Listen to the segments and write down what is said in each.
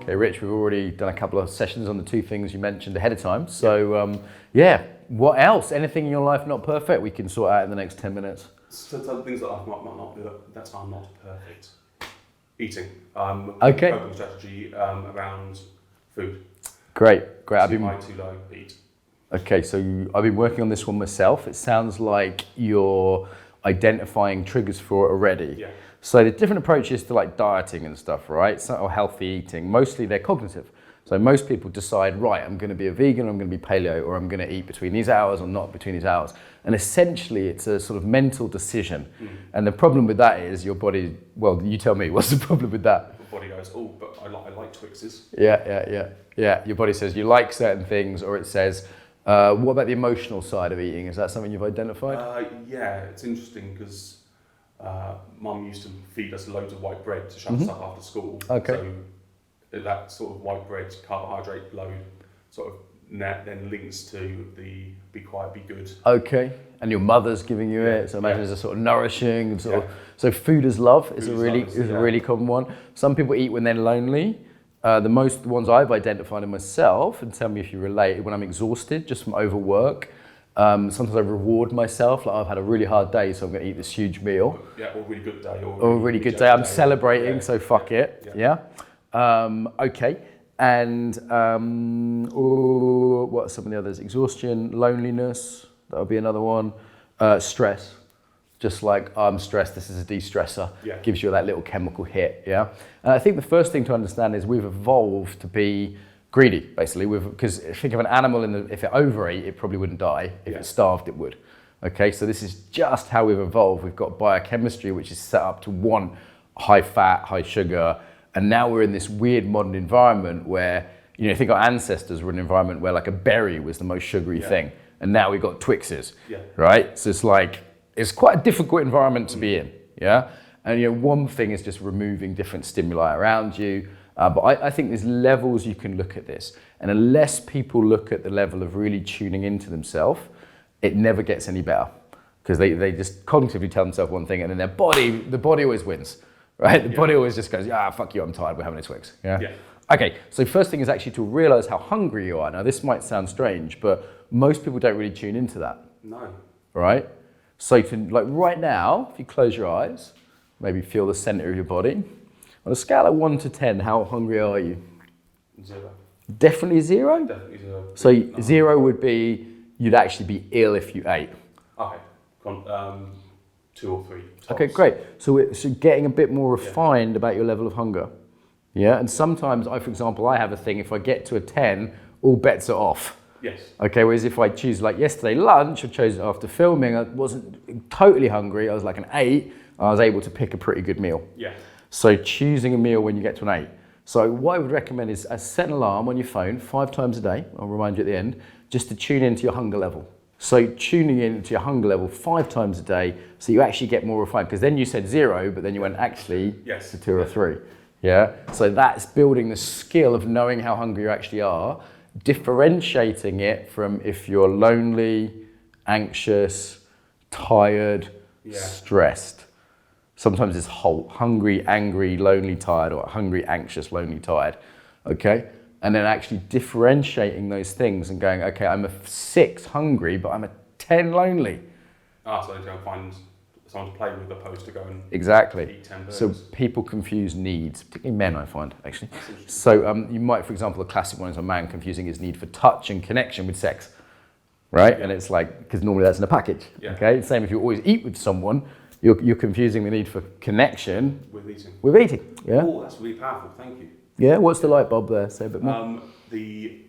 Okay, Rich, we've already done a couple of sessions on the two things you mentioned ahead of time. So, yeah, what else? Anything in your life not perfect, we can sort out in the next 10 minutes. So things that I might not do that are not perfect. Eating. Okay. Coping strategy around food. Great. Too high, too low, eat. Okay, so I've been working on this one myself. It sounds like you're identifying triggers for it already. Yeah. So the different approaches to like dieting and stuff, right? Or healthy eating, mostly they're cognitive. So most people decide, right, I'm going to be a vegan, I'm going to be paleo, or I'm going to eat between these hours or not between these hours. And essentially it's a sort of mental decision. And the problem with that is your body, well, you tell me, what's the problem with that? Your body goes, oh, but I like Twixes. Yeah. Your body says you like certain things, or it says, what about the emotional side of eating? Is that something you've identified? Yeah, it's interesting because Mum used to feed us loads of white bread to shut us up after school. Okay. So that sort of white bread carbohydrate load sort of then links to the be quiet, be good. Okay, and your mother's giving you it, so imagine it's a sort of nourishing sort of. So food is love is a really common one. Some people eat when they're lonely. The ones I've identified in myself, and tell me if you relate, when I'm exhausted just from overwork. Sometimes I reward myself, like I've had a really hard day, so I'm going to eat this huge meal. Yeah, or a really good day. Or a really good day. I'm celebrating, so fuck it. Yeah. Okay. And what are some of the others? Exhaustion, loneliness, that'll be another one. Stress. Just like, I'm stressed, this is a de-stressor. Yeah. Gives you that little chemical hit, yeah? And I think the first thing to understand is we've evolved to be greedy, basically. Because think of an animal, if it overate, it probably wouldn't die. If it starved, it would. Okay, so this is just how we've evolved. We've got biochemistry, which is set up to want high fat, high sugar, and now we're in this weird modern environment where, I think our ancestors were in an environment where like a berry was the most sugary thing, and now we've got Twixes, right? So it's like, it's quite a difficult environment to be in, yeah? And one thing is just removing different stimuli around you, but I think there's levels you can look at this, and unless people look at the level of really tuning into themselves, it never gets any better, because they just cognitively tell themselves one thing, and then the body always wins. Right? The body always just goes, fuck you, I'm tired, we're having a Twix. Yeah? Okay, so first thing is actually to realize how hungry you are. Now this might sound strange, but most people don't really tune into that. No. Right? So like right now, if you close your eyes, maybe feel the center of your body. On a scale of 1 to 10, how hungry are you? 0. Definitely 0? Definitely 0. So 0 would be, you'd actually be ill if you ate. Okay. 2 or 3 tops. Okay, great. So getting a bit more refined about your level of hunger. Yeah, and sometimes for example, I have a thing, if I get to a 10, all bets are off. Yes. Okay, whereas if I choose, like yesterday lunch, I chose it after filming, I wasn't totally hungry, I was like an 8, I was able to pick a pretty good meal. Yeah. So choosing a meal when you get to an 8. So what I would recommend is set an alarm on your phone 5 times a day, I'll remind you at the end, just to tune into your hunger level. So tuning into your hunger level 5 times a day, so you actually get more refined. Because then you said 0, but then you went actually to 2 or 3. Yeah. So that's building the skill of knowing how hungry you actually are, differentiating it from if you're lonely, anxious, tired, stressed. Sometimes it's hungry, angry, lonely, tired, or hungry, anxious, lonely, tired. Okay. And then actually differentiating those things and going, okay, I'm a 6 hungry, but I'm a 10 lonely. So they don't find someone to play with opposed to go and eat 10 birds. So people confuse needs, particularly men, I find, actually. So you might, for example, the classic one is a man confusing his need for touch and connection with sex, right? Yeah. And it's like, because normally that's in a package, okay? Same if you always eat with someone, you're confusing the need for connection with eating. With eating, yeah? Oh, that's really powerful, thank you. Yeah, what's the light bulb there? Say a bit more. The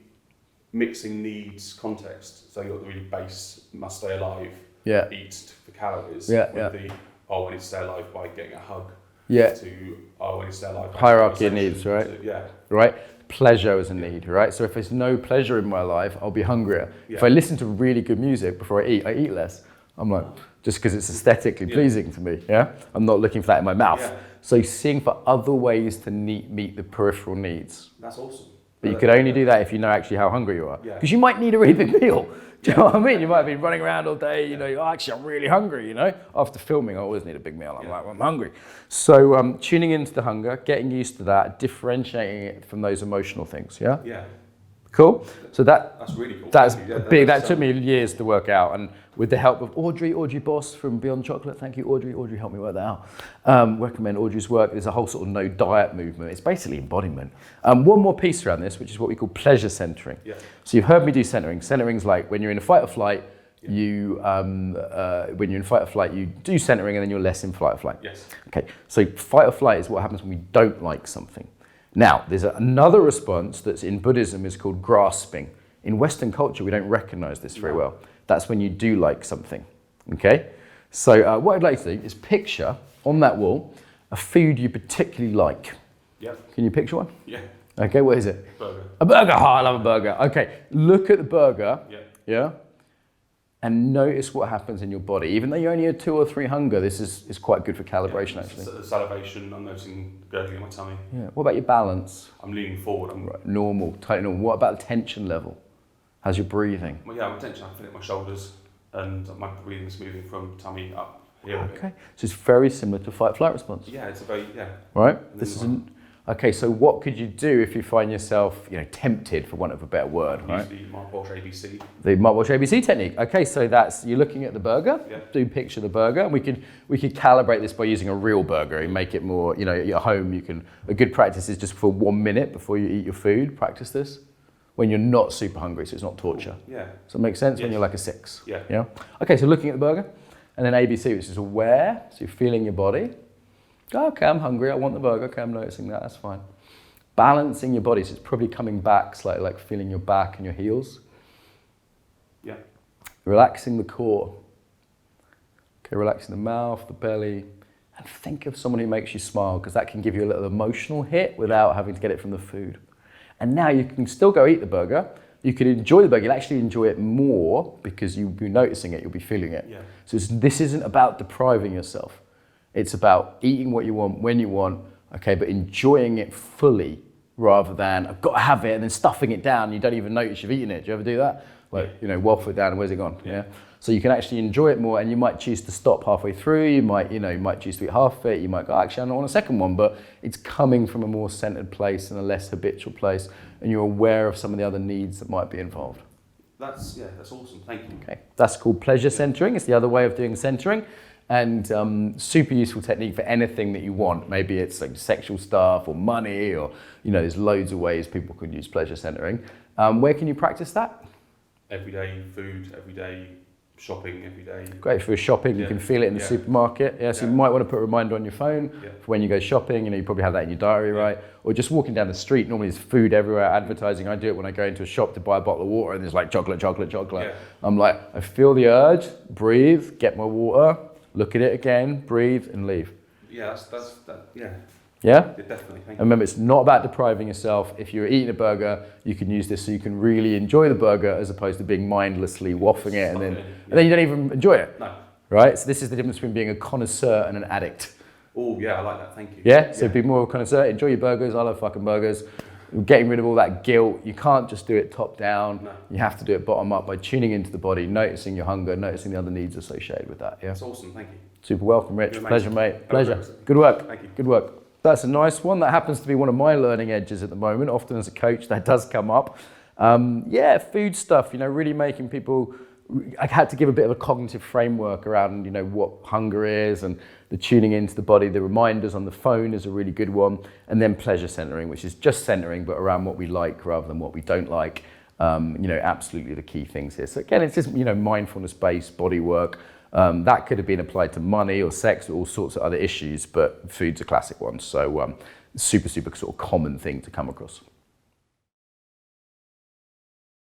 mixing needs context. So you've got the really base, must stay alive, eat for calories. I need to stay alive by getting a hug. Yeah. To, I need to stay alive. Hierarchy of needs, right? To, Right? Pleasure is a need, right? So if there's no pleasure in my life, I'll be hungrier. Yeah. If I listen to really good music before I eat less. I'm like, just because it's aesthetically pleasing to me, yeah? I'm not looking for that in my mouth. Yeah. So seeing for other ways to meet the peripheral needs. That's awesome. But you could only do that if you know actually how hungry you are. Because you might need a really big meal. Do you know what I mean? You might be running around all day, you know, oh, actually I'm really hungry, you know. After filming, I always need a big meal. I'm like, well, I'm hungry. So tuning into the hunger, getting used to that, differentiating it from those emotional things, yeah? Yeah. Cool. So that's really cool. That's big. That took me years to work out, and with the help of Audrey Boss from Beyond Chocolate. Thank you, Audrey. Audrey helped me work that out. Recommend Audrey's work. There's a whole sort of no diet movement. It's basically embodiment. One more piece around this, which is what we call pleasure centering. Yeah. So you've heard me do centering. Centering's like when you're in a fight or flight. You when you're in fight or flight, you do centering, and then you're less in flight or flight. Yes. Okay. So fight or flight is what happens when we don't like something. Now, there's another response that's in Buddhism is called grasping. In Western culture, we don't recognize this very well. That's when you do like something, okay? So what I'd like to do is picture on that wall a food you particularly like. Yeah. Can you picture one? Yeah. Okay, what is it? Burger. A burger. Oh, I love a burger. Okay, look at the burger. Yeah. Yeah? And notice what happens in your body. Even though you only had 2 or 3 hunger, this is quite good for calibration, actually. The salivation, I'm noticing gurgling in my tummy. Yeah. What about your balance? I'm leaning forward. Right. Normal, totally normal. What about the tension level? How's your breathing? Well, yeah, my tension, I feel it in my shoulders, and my breathing's moving from tummy up here. Okay. So it's very similar to fight-flight response. Yeah, it's a very, Right? This is okay, so what could you do if you find yourself, you know, tempted, for want of a better word, right? Use the Mark Walsh ABC. The Mark Walsh ABC technique. Okay, so that's, you're looking at the burger, do picture the burger, and we could calibrate this by using a real burger and make it more, you know, at your home you can, a good practice is just for 1 minute before you eat your food, practice this, when you're not super hungry, so it's not torture. Yeah. So it makes sense when you're like a 6. Yeah. Yeah? Okay, so looking at the burger, and then ABC, which is aware, so you're feeling your body. Oh, okay, I'm hungry, I want the burger, okay, I'm noticing that, that's fine. Balancing your body, so it's probably coming back slightly, like feeling your back and your heels. Yeah. Relaxing the core. Okay, relaxing the mouth, the belly, and think of someone who makes you smile, because that can give you a little emotional hit without having to get it from the food. And now you can still go eat the burger, you can enjoy the burger, you'll actually enjoy it more because you'll be noticing it, you'll be feeling it. Yeah. So this isn't about depriving yourself. It's about eating what you want, when you want, okay, but enjoying it fully rather than, I've got to have it, and then stuffing it down, and you don't even notice you've eaten it. Do you ever do that? Like, you know, waffle it down, and where's it gone? Yeah. So you can actually enjoy it more, and you might choose to stop halfway through, you might choose to eat half of it, you might go, actually, I don't want a second one, but it's coming from a more centered place and a less habitual place, and you're aware of some of the other needs that might be involved. That's awesome, thank you. Okay, that's called pleasure centering. It's the other way of doing centering. And super useful technique for anything that you want. Maybe it's like sexual stuff or money, or, you know, there's loads of ways people could use pleasure centering. Where can you practice that? Everyday food, everyday shopping, every day. Great for shopping, you can feel it in the supermarket. So you might want to put a reminder on your phone for when you go shopping. You know, you probably have that in your diary, right? Or just walking down the street, normally there's food everywhere, advertising. I do it when I go into a shop to buy a bottle of water, and there's like chocolate. I'm like, I feel the urge, breathe, get my water, look at it again, breathe, and leave. Yeah, that's yeah. Yeah? Definitely, thank you. And remember, it's not about depriving yourself. If you're eating a burger, you can use this so you can really enjoy the burger as opposed to being mindlessly waffling it and then you don't even enjoy it. No. Right? So this is the difference between being a connoisseur and an addict. Oh, yeah, I like that, thank you. Yeah? So be more of a connoisseur, enjoy your burgers, I love fucking burgers. Getting rid of all that guilt. You can't just do it top down. No. You have to do it bottom up by tuning into the body, noticing your hunger, noticing the other needs associated with that. Yeah? That's awesome, thank you. Super welcome, Rich. Pleasure, mate. Pleasure. Good work. Thank you. Good work. That's a nice one. That happens to be one of my learning edges at the moment. Often as a coach, that does come up. Yeah, food stuff, you know, really making people, I had to give a bit of a cognitive framework around, you know, what hunger is and the tuning into the body. The reminders on the phone is a really good one. And then pleasure centering, which is just centering, but around what we like rather than what we don't like. You know, absolutely the key things here. So again, it's just, you know, mindfulness-based body work. That could have been applied to money or sex or all sorts of other issues, but food's a classic one. So super sort of common thing to come across.